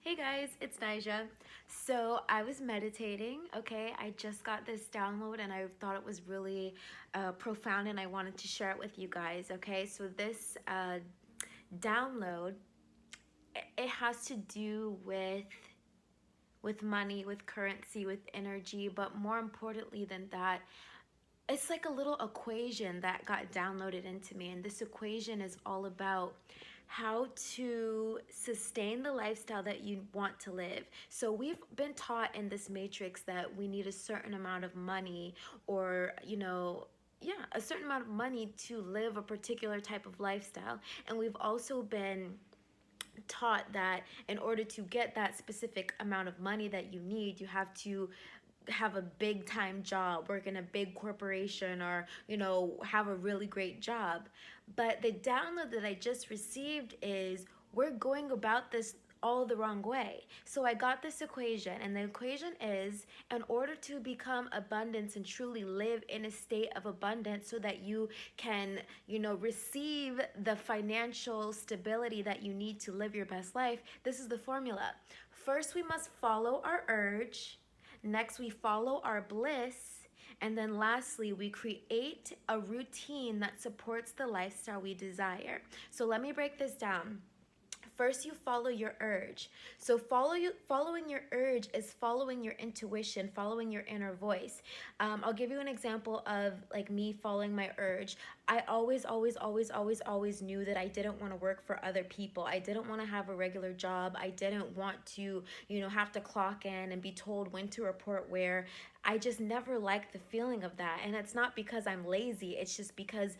Hey guys, it's Nija. So I was meditating, okay? I just got this download and I thought it was really profound and I wanted to share it with you guys, okay? So this download, it has to do with money, with currency, with energy, but more importantly than that, it's like a little equation that got downloaded into me. And this equation is all about how to sustain the lifestyle that you want to live. So we've been taught in this matrix that we need a certain amount of money or, yeah, a certain amount of money to live a particular type of lifestyle. And we've also been taught that in order to get that specific amount of money that you need, you have to have a big time job, work in a big corporation, or have a really great job. But the download that I just received is we're going about this all the wrong way. So I got this equation, and the equation is in order to become abundance and truly live in a state of abundance so that you can, receive the financial stability that you need to live your best life, this is the formula. First, we must follow our urge. Next, we follow our bliss. And then lastly, we create a routine that supports the lifestyle we desire. So let me break this down. First, you follow your urge. So following your urge is following your intuition, following your inner voice. I'll give you an example of like me following my urge. I always knew that I didn't want to work for other people. I didn't want to have a regular job. I didn't want to, have to clock in and be told when to report where. I just never liked the feeling of that. And it's not because I'm lazy. It's just because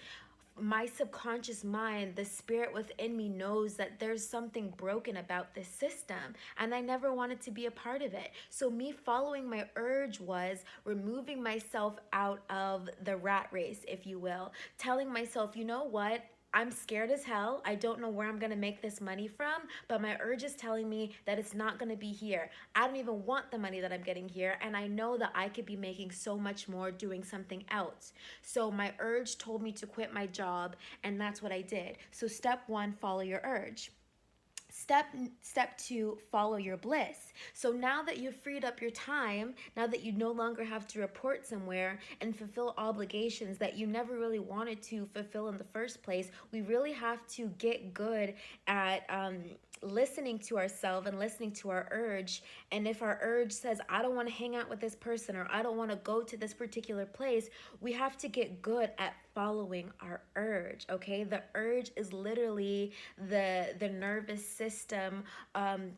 my subconscious mind, the spirit within me knows that there's something broken about this system, and I never wanted to be a part of it. So me following my urge was removing myself out of the rat race, if you will, telling myself, you know what, I'm scared as hell. I don't know where I'm gonna make this money from, but my urge is telling me that it's not gonna be here. I don't even want the money that I'm getting here, and I know that I could be making so much more doing something else. So my urge told me to quit my job, and that's what I did. So step one, follow your urge. Step two, follow your bliss. So now that you've freed up your time, now that you no longer have to report somewhere and fulfill obligations that you never really wanted to fulfill in the first place, we really have to get good at listening to ourselves and listening to our urge. And if our urge says, I don't want to hang out with this person, or I don't want to go to this particular place, we have to get good at following our urge. Okay, the urge is literally the nervous system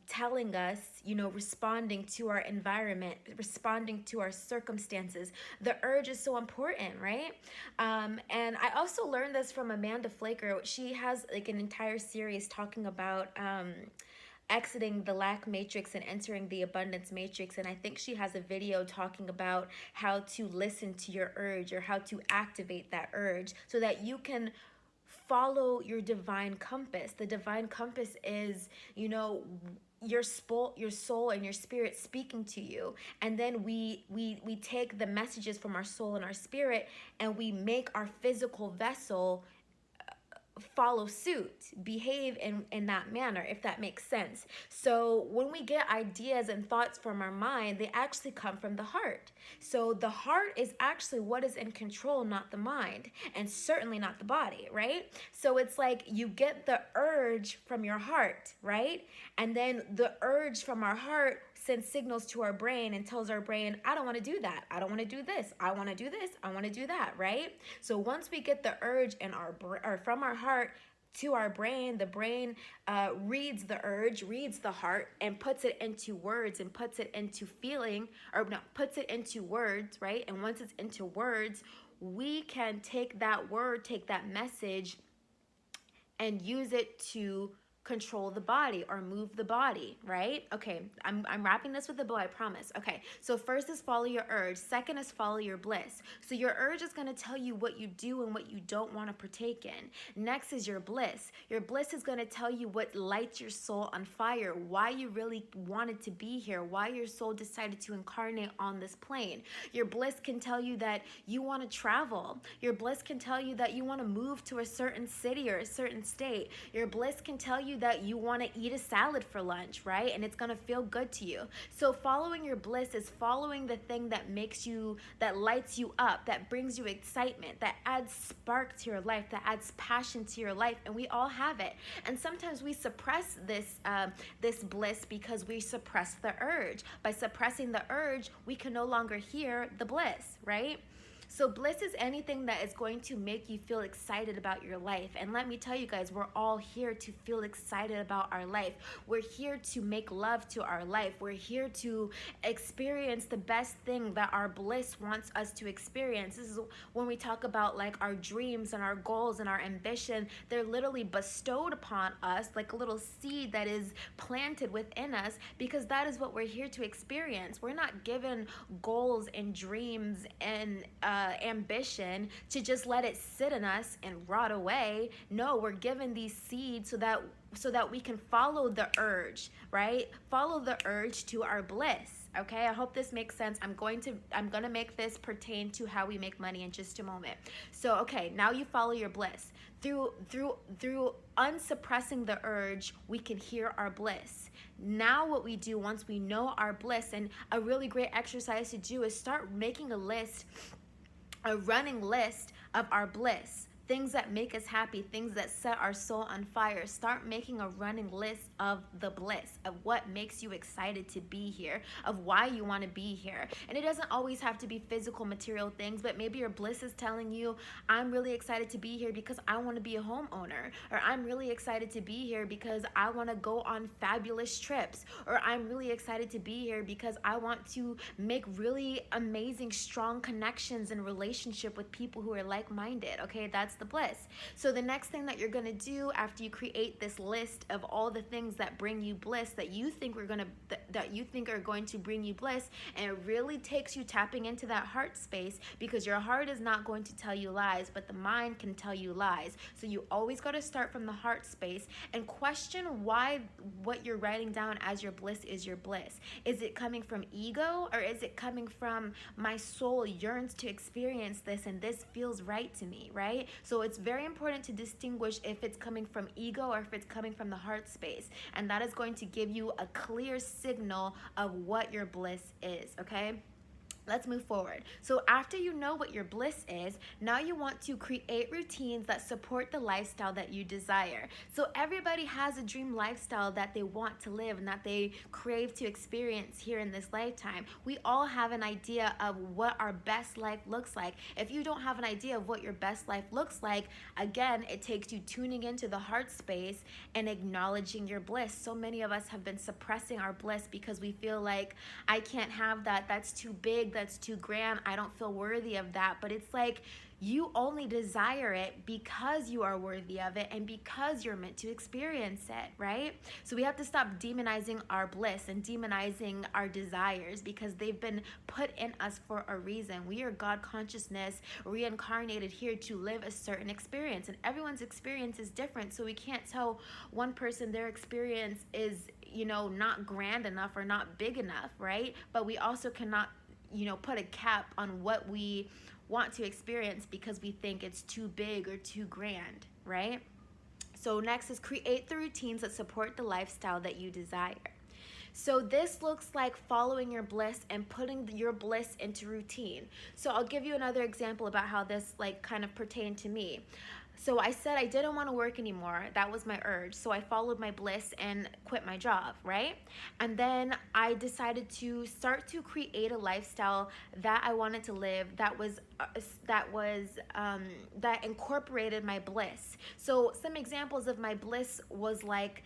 telling us, responding to our environment, responding to our circumstances. The urge is so important, right? And I also learned this from Amanda Flaker. She has like an entire series talking about exiting the lack matrix and entering the abundance matrix. And I think she has a video talking about how to listen to your urge, or how to activate that urge so that you can follow your divine compass. The divine compass is, your soul and your spirit speaking to you. And then we take the messages from our soul and our spirit, and we make our physical vessel follow suit, behave in that manner, if that makes sense. So when we get ideas and thoughts from our mind, they actually come from the heart. So the heart is actually what is in control, not the mind, and certainly not the body, right? So it's like you get the urge from your heart, right? And then the urge from our heart sends signals to our brain and tells our brain, I don't want to do that. I don't want to do this. I want to do this. I want to do that, right? So once we get the urge in or from our heart to our brain, the brain reads the urge, reads the heart, and puts it into words, and puts it into feeling, or no, puts it into words, right? And once it's into words, we can take that word, take that message, and use it to control the body or move the body, right? Okay, I'm wrapping this with a bow, I promise. Okay, so first is follow your urge. Second is follow your bliss. So your urge is going to tell you what you do and what you don't want to partake in. Next is your bliss. Your bliss is going to tell you what lights your soul on fire, why you really wanted to be here, why your soul decided to incarnate on this plane. Your bliss can tell you that you want to travel. Your bliss can tell you that you want to move to a certain city or a certain state. Your bliss can tell you you that you want to eat a salad for lunch, right? And it's going to feel good to you. So following your bliss is following the thing that makes you, that lights you up, that brings you excitement, that adds spark to your life, that adds passion to your life. And we all have it. And sometimes we suppress this bliss because we suppress the urge. By suppressing the urge, we can no longer hear the bliss, right? So bliss is anything that is going to make you feel excited about your life. And let me tell you guys, we're all here to feel excited about our life. We're here to make love to our life. We're here to experience the best thing that our bliss wants us to experience. This is when we talk about like our dreams and our goals and our ambition. They're literally bestowed upon us like a little seed that is planted within us, because that is what we're here to experience. We're not given goals and dreams and ambition to just let it sit in us and rot away. No, we're given these seeds so that we can follow the urge, right? Follow the urge to our bliss. Okay, I hope this makes sense. I'm gonna make this pertain to how we make money in just a moment. So okay, now you follow your bliss. Through unsuppressing the urge, we can hear our bliss. Now what we do once we know our bliss, and a really great exercise to do is start making a running list of our bliss. Things that make us happy, things that set our soul on fire. Start making a running list of the bliss, of what makes you excited to be here, of why you want to be here. And it doesn't always have to be physical, material things, but maybe your bliss is telling you, I'm really excited to be here because I want to be a homeowner, or I'm really excited to be here because I want to go on fabulous trips, or I'm really excited to be here because I want to make really amazing, strong connections and relationship with people who are like-minded. Okay, that's the bliss. So the next thing that you're going to do after you create this list of all the things that bring you bliss, that you think are going to bring you bliss, and it really takes you tapping into that heart space, because your heart is not going to tell you lies, but the mind can tell you lies. So you always got to start from the heart space and question why what you're writing down as your bliss is your bliss. Is it coming from ego, or is it coming from my soul yearns to experience this and this feels right to me, right? So it's very important to distinguish if it's coming from ego or if it's coming from the heart space. And that is going to give you a clear signal of what your bliss is, okay? Let's move forward. So after you know what your bliss is, now you want to create routines that support the lifestyle that you desire. So everybody has a dream lifestyle that they want to live and that they crave to experience here in this lifetime. We all have an idea of what our best life looks like. If you don't have an idea of what your best life looks like, again, it takes you tuning into the heart space and acknowledging your bliss. So many of us have been suppressing our bliss because we feel like, I can't have that, that's too big, that's too grand, I don't feel worthy of that. But it's like, you only desire it because you are worthy of it and because you're meant to experience it, right? So we have to stop demonizing our bliss and demonizing our desires, because they've been put in us for a reason. We are God consciousness reincarnated here to live a certain experience, and everyone's experience is different. So we can't tell one person their experience is, not grand enough or not big enough, right? But we also cannot put a cap on what we want to experience because we think it's too big or too grand, right? So next is create the routines that support the lifestyle that you desire. So this looks like following your bliss and putting your bliss into routine. So I'll give you another example about how this kind of pertained to me. So I said I didn't want to work anymore. That was my urge. So I followed my bliss and quit my job, right? And then I decided to start to create a lifestyle that I wanted to live that incorporated my bliss. So some examples of my bliss was like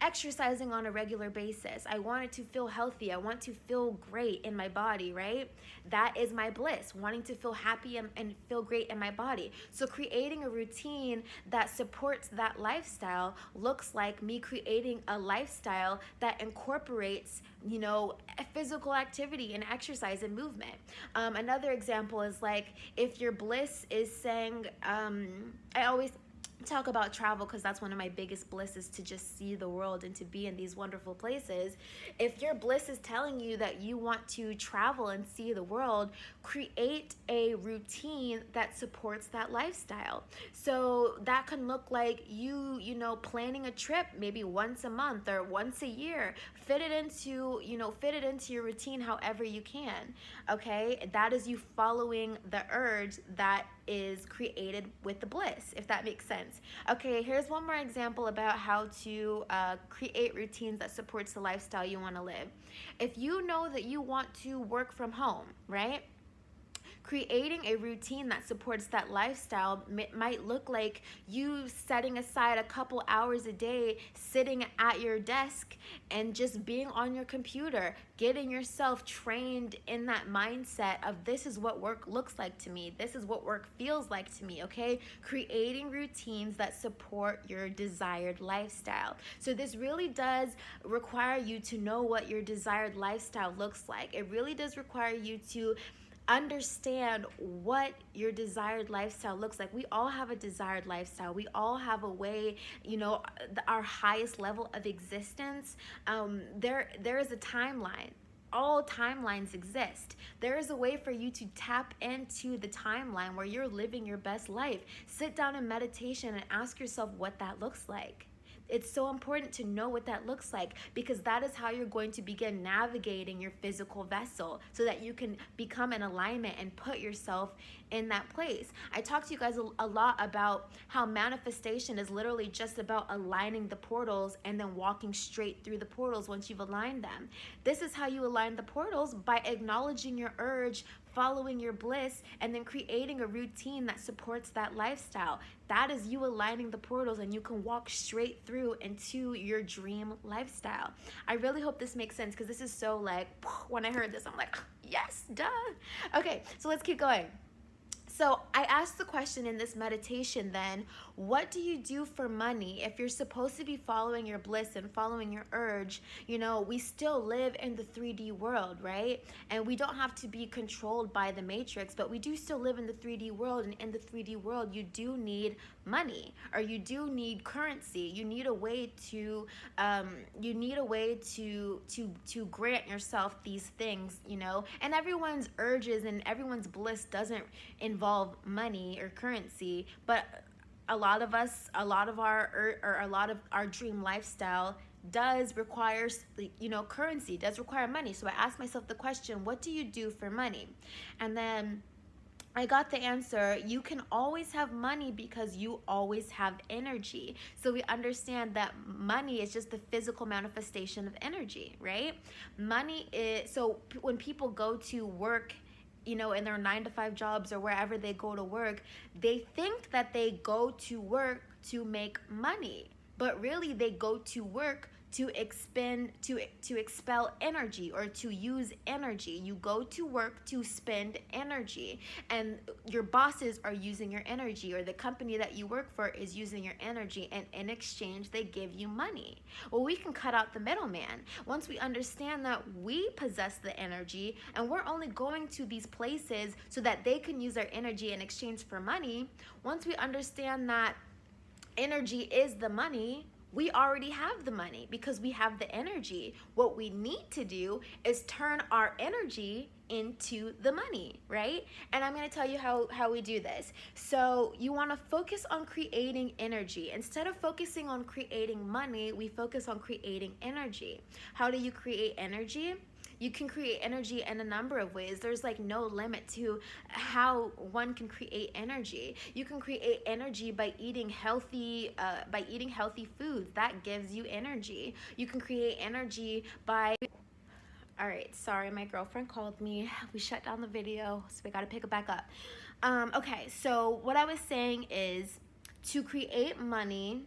exercising on a regular basis. I wanted to feel healthy. I want to feel great in my body, right? That is my bliss, wanting to feel happy and feel great in my body. So creating a routine that supports that lifestyle looks like me creating a lifestyle that incorporates, physical activity and exercise and movement. Another example is like, if your bliss is saying, talk about travel because that's one of my biggest blisses, to just see the world and to be in these wonderful places. If your bliss is telling you that you want to travel and see the world, create a routine that supports that lifestyle. So that can look like you know, planning a trip maybe once a month or once a year. Fit it into, you know, fit it into your routine however you can. Okay, that is you following the urge that is created with the bliss, if that makes sense. Okay, here's one more example about how to create routines that supports the lifestyle you want to live. If you know that you want to work from home, right? Creating a routine that supports that lifestyle might look like you setting aside a couple hours a day, sitting at your desk and just being on your computer, getting yourself trained in that mindset of, this is what work looks like to me, this is what work feels like to me. Okay, creating routines that support your desired lifestyle. So this really does require you to know what your desired lifestyle looks like. It really does require you to understand what your desired lifestyle looks like. We all have a desired lifestyle. We all have a way, you know, our highest level of existence. There is a timeline. All timelines exist. There is a way for you to tap into the timeline where you're living your best life. Sit down in meditation and ask yourself what that looks like. It's so important to know what that looks like, because that is how you're going to begin navigating your physical vessel so that you can become in alignment and put yourself in that place. I talked to you guys a lot about how manifestation is literally just about aligning the portals and then walking straight through the portals once you've aligned them. This is how you align the portals, by acknowledging your urge, following your bliss, and then creating a routine that supports that lifestyle. That is you aligning the portals, and you can walk straight through into your dream lifestyle. I really hope this makes sense, because this is so like, when I heard this, I'm like, yes, duh. Okay, so let's keep going. So I asked the question in this meditation then, what do you do for money? If you're supposed to be following your bliss and following your urge, you know, we still live in the 3D world, right? And we don't have to be controlled by the matrix, but we do still live in the 3D world. And in the 3D world, you do need money, or you do need currency. You need a way to to grant yourself these things, you know. And everyone's urges and everyone's bliss doesn't involve money or currency, but a lot of our dream lifestyle does require, you know, currency, does require money. So I asked myself the question, what do you do for money? And then I got the answer, you can always have money because you always have energy. So we understand that money is just the physical manifestation of energy, right? Money is, so when people go to work, you know, in their 9-to-5 jobs or wherever they go to work, they think that they go to work to make money, but really they go to work to expel energy, or to use energy. You go to work to spend energy, and your bosses are using your energy, or the company that you work for is using your energy, and in exchange they give you money. Well, we can cut out the middleman. Once we understand that we possess the energy and we're only going to these places so that they can use our energy in exchange for money, once we understand that energy is the money, we already have the money because we have the energy. What we need to do is turn our energy into the money, right? And I'm going to tell you how we do this. So you want to focus on creating energy. Instead of focusing on creating money, we focus on creating energy. How do you create energy? You can create energy in a number of ways. There's like no limit to how one can create energy. You can create energy by eating healthy foods. That gives you energy. You can create energy by, all right, sorry, my girlfriend called me. We shut down the video, so we got to pick it back up. Okay, so what I was saying is, to create money,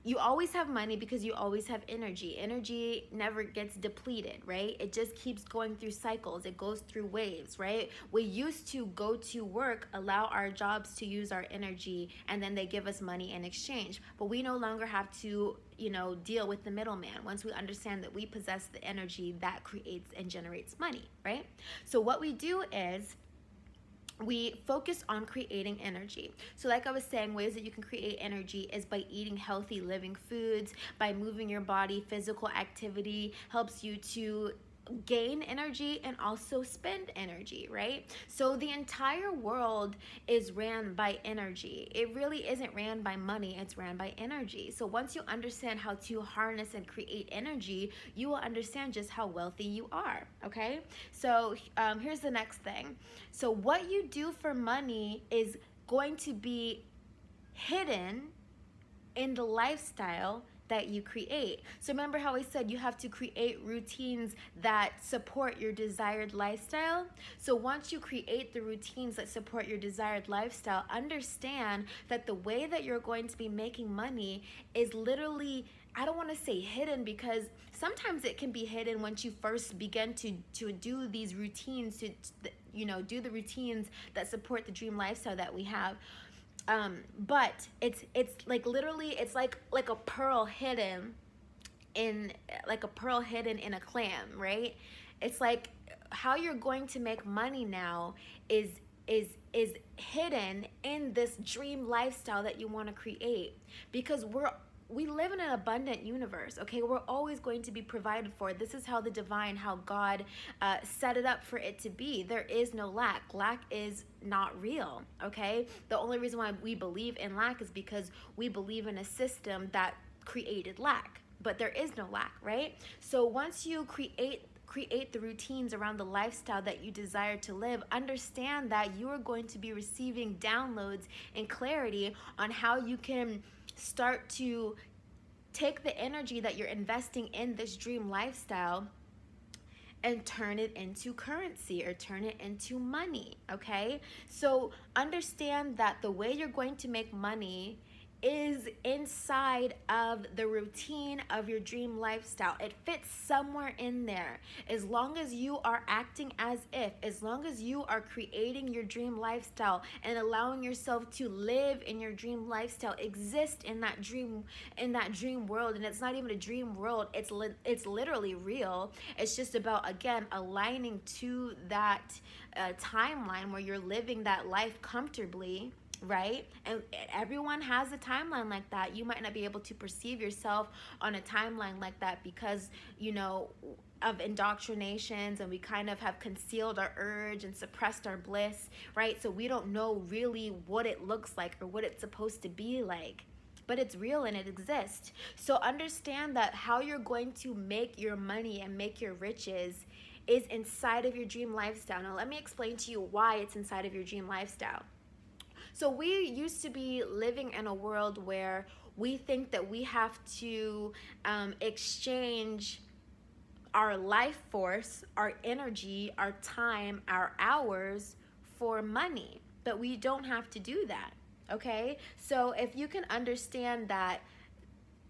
you always have money because you always have energy. Energy never gets depleted, right? It just keeps going through cycles. It goes through waves, right? We used to go to work, allow our jobs to use our energy, and then they give us money in exchange. But we no longer have to, you know, deal with the middleman. Once we understand that we possess the energy that creates and generates money, right? So what we do is, we focus on creating energy. So like I was saying, ways that you can create energy is by eating healthy living foods, by moving your body. Physical activity helps you to gain energy and also spend energy, right? So the entire world is ran by energy. It really isn't ran by money, it's ran by energy. So once you understand how to harness and create energy, you will understand just how wealthy you are, okay? So here's the next thing. So what you do for money is going to be hidden in the lifestyle that you create. So remember how I said you have to create routines that support your desired lifestyle? So once you create the routines that support your desired lifestyle, understand that the way that you're going to be making money is literally, I don't want to say hidden, because sometimes it can be hidden once you first begin to do these routines, to do the routines that support the dream lifestyle that we have. But it's like literally, it's like a pearl hidden in a clam, right? It's like how you're going to make money now is is hidden in this dream lifestyle that you want to create, because we live in an abundant universe, okay? We're always going to be provided for. This is how the divine, how God set it up for it to be. There is no lack. Lack is not real, okay? The only reason why we believe in lack is because we believe in a system that created lack. But there is no lack, right? So once you create the routines around the lifestyle that you desire to live, understand that you are going to be receiving downloads and clarity on how you can start to take the energy that you're investing in this dream lifestyle and turn it into currency, or turn it into money, okay? So understand that the way you're going to make money is inside of the routine of your dream lifestyle. It fits somewhere in there. As long as you are acting as long as you are creating your dream lifestyle and allowing yourself to live in your dream lifestyle, exist in that dream world. And it's not even a dream world, it's literally real. It's just about, again, aligning to that timeline where you're living that life comfortably, right? And everyone has a timeline like that. You might not be able to perceive yourself on a timeline like that because, of indoctrinations, and we kind of have concealed our urge and suppressed our bliss, right? So we don't know really what it looks like or what it's supposed to be like, but it's real and it exists. So understand that how you're going to make your money and make your riches is inside of your dream lifestyle. Now let me explain to you why it's inside of your dream lifestyle. So we used to be living in a world where we think that we have to exchange our life force, our energy, our time, our hours for money. But we don't have to do that, okay? So if you can understand that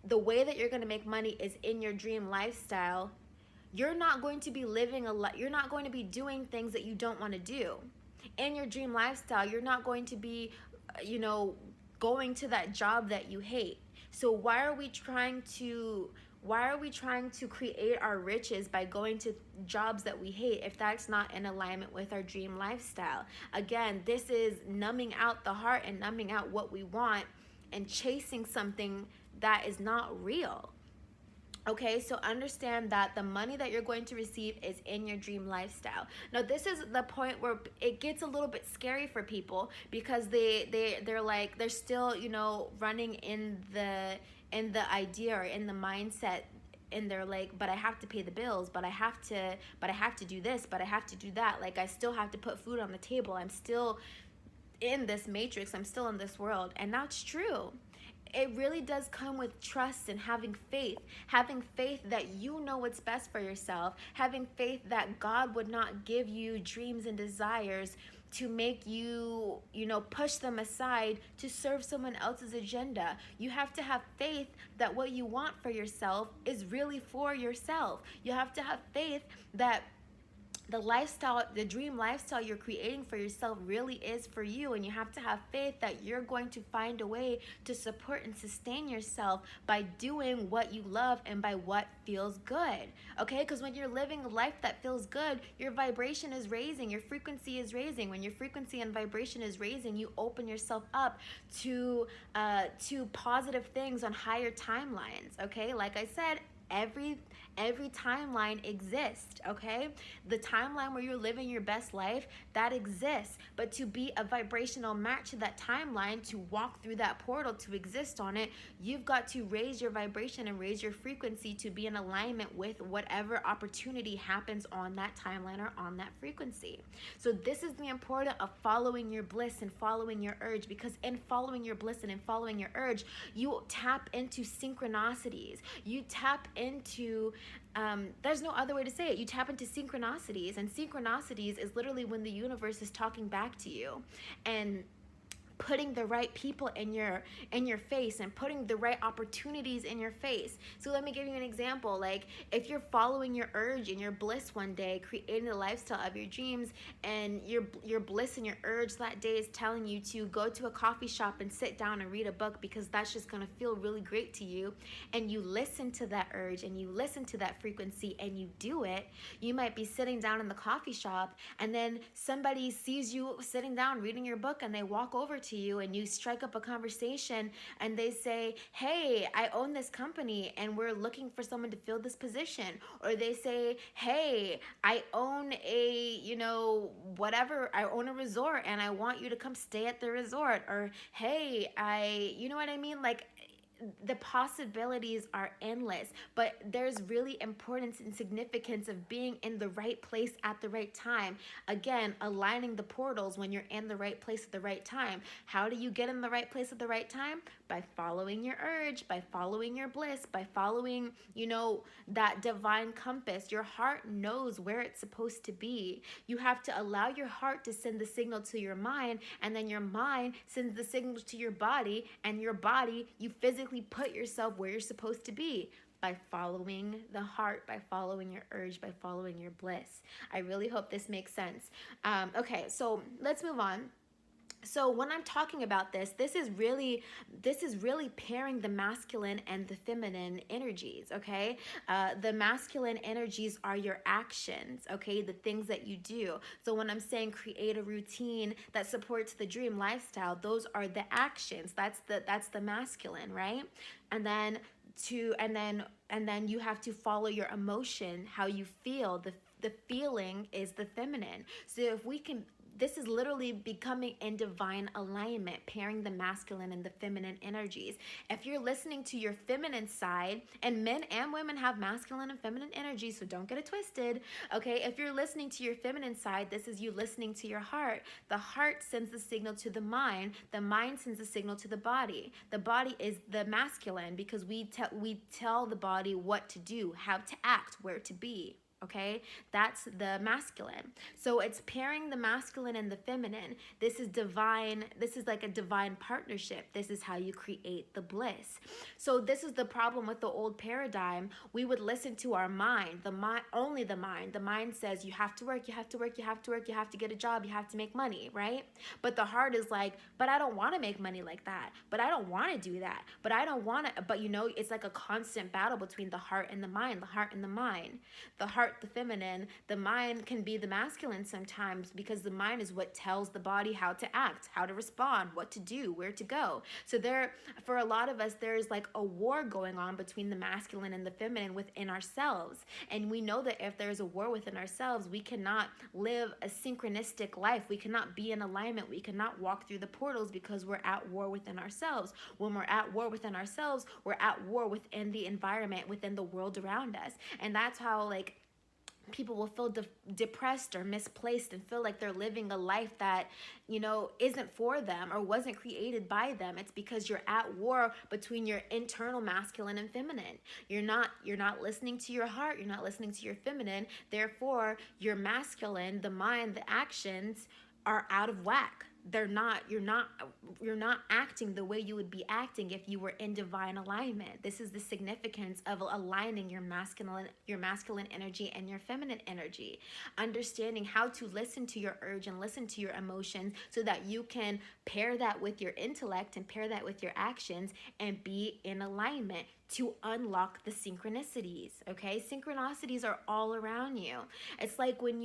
the way that you're going to make money is in your dream lifestyle, you're not going to be you're not going to be doing things that you don't want to do. In your dream lifestyle, you're not going to be, going to that job that you hate. So why are we trying to create our riches by going to jobs that we hate if that's not in alignment with our dream lifestyle? Again, this is numbing out the heart and numbing out what we want and chasing something that is not real. Okay, so understand that the money that you're going to receive is in your dream lifestyle. Now, this is the point where it gets a little bit scary for people, because they're still, running in the idea or in the mindset, and they're like, but I have to pay the bills, but I have to do this, but I have to do that. Like, I still have to put food on the table. I'm still in this matrix. I'm still in this world. And that's true. It really does come with trust and having faith that you know what's best for yourself, having faith that God would not give you dreams and desires to make you, push them aside to serve someone else's agenda. You have to have faith that what you want for yourself is really for yourself. You have to have faith that the lifestyle, the dream lifestyle you're creating for yourself really is for you. And you have to have faith that you're going to find a way to support and sustain yourself by doing what you love and by what feels good. Okay? Because when you're living a life that feels good, your vibration is raising, your frequency is raising. When your frequency and vibration is raising, you open yourself up to positive things on higher timelines. Okay? Like I said, every timeline exists. Okay, the timeline where you're living your best life, that exists, but to be a vibrational match to that timeline, to walk through that portal, to exist on it, you've got to raise your vibration and raise your frequency to be in alignment with whatever opportunity happens on that timeline or on that frequency. So this is the importance of following your bliss and following your urge, because in following your bliss and in following your urge, you tap into synchronicities. You tap into there's no other way to say it. You tap into synchronicities, and synchronicities is literally when the universe is talking back to you and putting the right people in your face and putting the right opportunities in your face. So let me give you an example. Like, if you're following your urge and your bliss one day, creating the lifestyle of your dreams, and your bliss and your urge that day is telling you to go to a coffee shop and sit down and read a book because that's just going to feel really great to you, and you listen to that urge and you listen to that frequency and you do it, you might be sitting down in the coffee shop, and then somebody sees you sitting down reading your book, and they walk over to you and you strike up a conversation, and they say, hey, I own this company and we're looking for someone to fill this position. Or they say, hey, I own a, whatever, I own a resort and I want you to come stay at the resort. Or, hey, you know what I mean? Like, the possibilities are endless, but there's really importance and significance of being in the right place at the right time. Again, aligning the portals when you're in the right place at the right time. How do you get in the right place at the right time? By following your urge, by following your bliss, by following, that divine compass. Your heart knows where it's supposed to be. You have to allow your heart to send the signal to your mind, and then your mind sends the signal to your body, and your body, you physically put yourself where you're supposed to be by following the heart, by following your urge, by following your bliss. I really hope this makes sense. Okay, so let's move on. So when I'm talking about this is really pairing the masculine and the feminine energies. Okay, the masculine energies are your actions. Okay, the things that you do. So when I'm saying create a routine that supports the dream lifestyle, those are the actions. That's the masculine, right? And then you have to follow your emotion, how you feel. The feeling is the feminine. So if we can, this is literally becoming in divine alignment, pairing the masculine and the feminine energies. If you're listening to your feminine side, and men and women have masculine and feminine energies, so don't get it twisted, okay? If you're listening to your feminine side, this is you listening to your heart. The heart sends the signal to the mind sends the signal to the body. The body is the masculine because we tell the body what to do, how to act, where to be. Okay, that's the masculine. So it's pairing the masculine and the feminine. This is divine. This is like a divine partnership. This is how you create the bliss. So this is the problem with the old paradigm. We would listen to our mind, only the mind. The mind says you have to work, you have to work, you have to work, you have to get a job, you have to make money, right? But the heart is like, but I don't want to make money like that. But I don't want to do that. But I don't want to. But it's like a constant battle between the heart and the mind, the heart and the mind. The heart, the feminine, the mind can be the masculine sometimes, because the mind is what tells the body how to act, how to respond, what to do, where to go. So for a lot of us, there's like a war going on between the masculine and the feminine within ourselves. And we know that if there's a war within ourselves, we cannot live a synchronistic life. We cannot be in alignment. We cannot walk through the portals because we're at war within ourselves. When we're at war within ourselves, we're at war within the environment, within the world around us. And that's how, like, people will feel depressed or misplaced and feel like they're living a life that, isn't for them or wasn't created by them. It's because you're at war between your internal masculine and feminine. You're not listening to your heart. You're not listening to your feminine. Therefore, your masculine, the mind, the actions are out of whack. you're not acting the way you would be acting if you were in divine alignment. This is the significance of aligning your masculine energy and your feminine energy, understanding how to listen to your urge and listen to your emotions so that you can pair that with your intellect and pair that with your actions and be in alignment to unlock the synchronicities. Okay, synchronicities are all around you. It's like when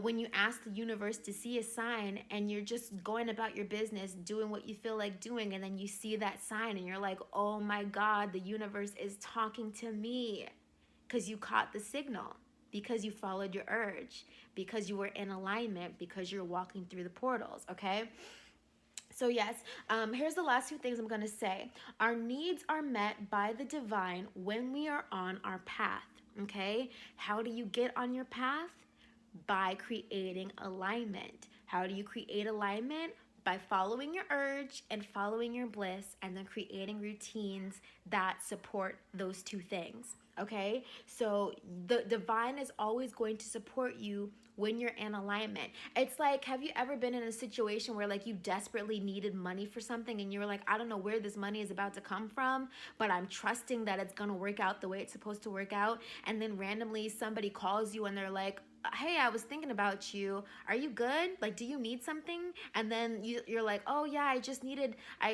when you ask the universe to see a sign and you're just going about your business doing what you feel like doing, and then you see that sign and you're like, oh my God, the universe is talking to me, because you caught the signal, because you followed your urge, because you were in alignment, because you're walking through the portals. Okay, so yes, here's the last two things I'm going to say. Our needs are met by the divine when we are on our path. Okay, how do you get on your path? By creating alignment. How do you create alignment? By following your urge and following your bliss, and then creating routines that support those two things. Okay, so the divine is always going to support you when you're in alignment. It's like, have you ever been in a situation where like you desperately needed money for something and you were like, I don't know where this money is about to come from, but I'm trusting that it's gonna work out the way it's supposed to work out, and then randomly somebody calls you and they're like, hey, I was thinking about you. Are you good? Like, do you need something? And then you're like, oh yeah, I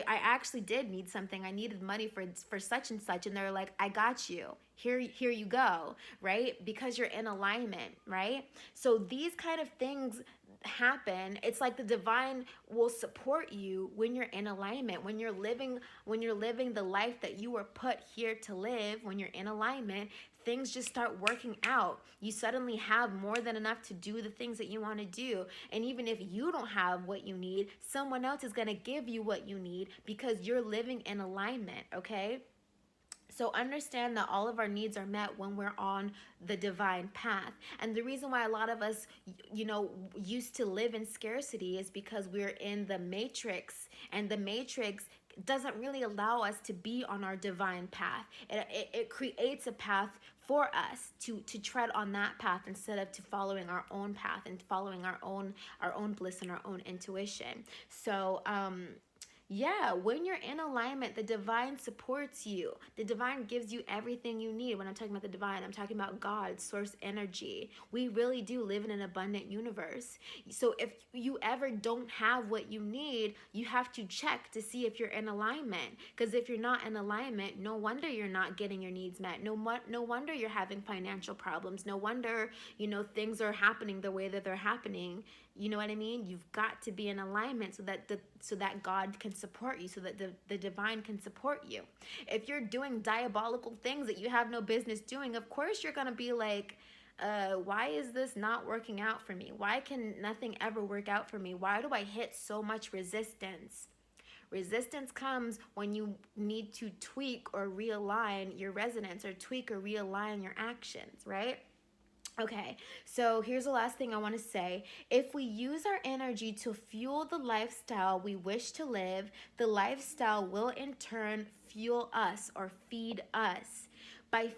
actually did need something. I needed money for such and such. And they're like, I got you. Here you go, right? Because you're in alignment, right? So these kind of things happen. It's like the divine will support you when you're in alignment, when you're living the life that you were put here to live. When you're in alignment, things just start working out. You suddenly have more than enough to do the things that you want to do. And even if you don't have what you need, someone else is going to give you what you need because you're living in alignment. Okay, so understand that all of our needs are met when we're on the divine path. And the reason why a lot of us, used to live in scarcity is because we're in the matrix, and the matrix doesn't really allow us to be on our divine path. It creates a path for us to tread on that path instead of to following our own path and following our own bliss and our own intuition. So yeah, when you're in alignment, the divine supports you. The divine gives you everything you need. When I'm talking about the divine, I'm talking about God, source energy. We really do live in an abundant universe. So if you ever don't have what you need, you have to check to see if you're in alignment. Because if you're not in alignment, no wonder you're not getting your needs met. No wonder you're having financial problems. No wonder, things are happening the way that they're happening. You know what I mean? You've got to be in alignment so that God can support you, so that the divine can support you. If you're doing diabolical things that you have no business doing, of course you're going to be like, why is this not working out for me? Why can nothing ever work out for me? Why do I hit so much resistance? Resistance comes when you need to tweak or realign your resonance, or tweak or realign your actions, right? Okay, so here's the last thing I want to say. If we use our energy to fuel the lifestyle we wish to live, the lifestyle will in turn fuel us or feed us. By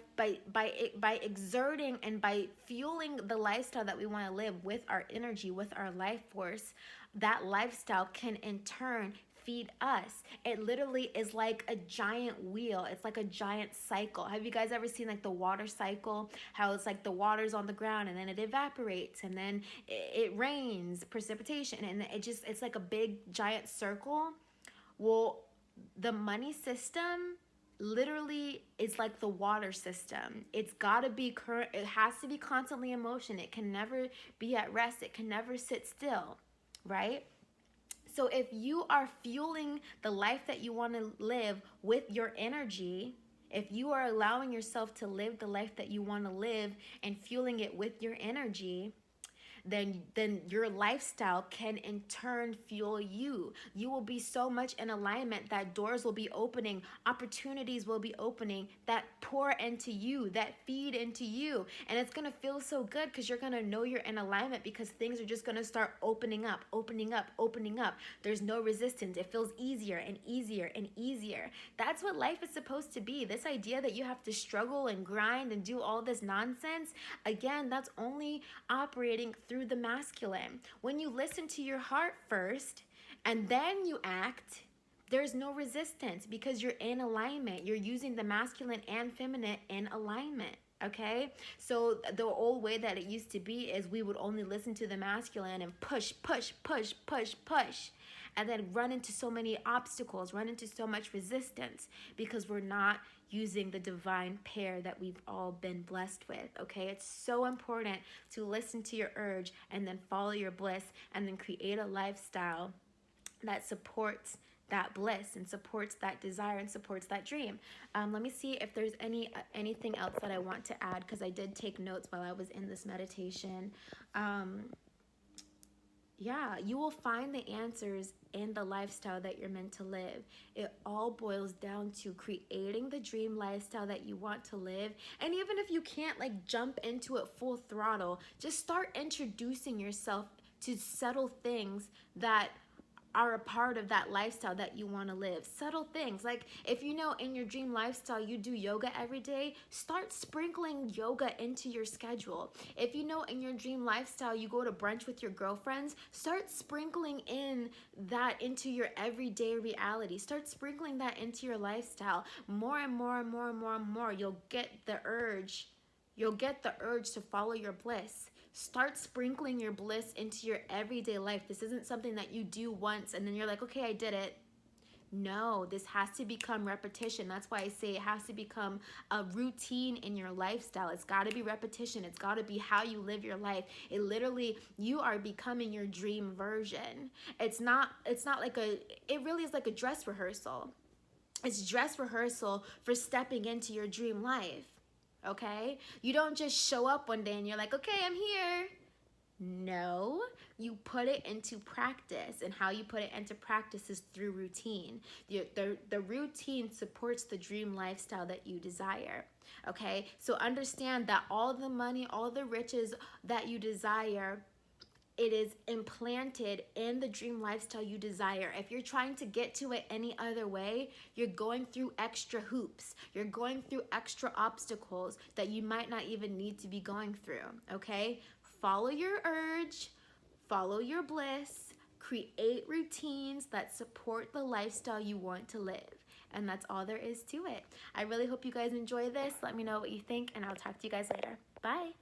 exerting and by fueling the lifestyle that we want to live with our energy, with our life force, that lifestyle can in turn feed us. It literally is like a giant wheel. It's like a giant cycle. Have you guys ever seen like the water cycle? How it's like the water's on the ground and then it evaporates and then it rains, precipitation, and it's like a big giant circle. Well, the money system literally is like the water system. It's got to be current. It has to be constantly in motion. It can never be at rest. It can never sit still, right? So if you are fueling the life that you want to live with your energy, if you are allowing yourself to live the life that you want to live and fueling it with your energy, then your lifestyle can in turn fuel you. You will be so much in alignment that doors will be opening, opportunities will be opening that pour into you, that feed into you. And it's going to feel so good because you're going to know you're in alignment, because things are just going to start opening up, opening up, opening up. There's no resistance. It feels easier and easier and easier. That's what life is supposed to be. This idea that you have to struggle and grind and do all this nonsense, again, that's only operating through through the masculine. When you listen to your heart first and then you act, there's no resistance because you're in alignment. You're using the masculine and feminine in alignment. Okay, so the old way that it used to be is we would only listen to the masculine and push, push, push, push, push, and then run into so many obstacles, run into so much resistance because we're not using the divine pair that we've all been blessed with. Okay, it's so important to listen to your urge and then follow your bliss and then create a lifestyle that supports that bliss and supports that desire and supports that dream. Let me see if there's anything else that I want to add, because I did take notes while I was in this meditation. Yeah, you will find the answers in the lifestyle that you're meant to live. It all boils down to creating the dream lifestyle that you want to live. And even if you can't like jump into it full throttle, just start introducing yourself to subtle things that are a part of that lifestyle that you want to live. Subtle things, like if you know in your dream lifestyle you do yoga every day, start sprinkling yoga into your schedule. If you know in your dream lifestyle you go to brunch with your girlfriends, start sprinkling in that into your everyday reality. Start sprinkling that into your lifestyle. More and more and more and more and more, you'll get the urge to follow your bliss. Start sprinkling your bliss into your everyday life. This isn't something that you do once and then you're like, okay, I did it. No, this has to become repetition. That's why I say it has to become a routine in your lifestyle. It's got to be repetition. It's got to be how you live your life. It literally, you are becoming your dream version. It's not like it really is like a dress rehearsal. It's dress rehearsal for stepping into your dream life. Okay? You don't just show up one day and you're like, okay, I'm here. No, you put it into practice, and how you put it into practice is through routine. The routine supports the dream lifestyle that you desire. Okay? So understand that all the money, all the riches that you desire, it is implanted in the dream lifestyle you desire. If you're trying to get to it any other way, you're going through extra hoops. You're going through extra obstacles that you might not even need to be going through, okay? Follow your urge, follow your bliss, create routines that support the lifestyle you want to live. And that's all there is to it. I really hope you guys enjoy this. Let me know what you think, and I'll talk to you guys later. Bye.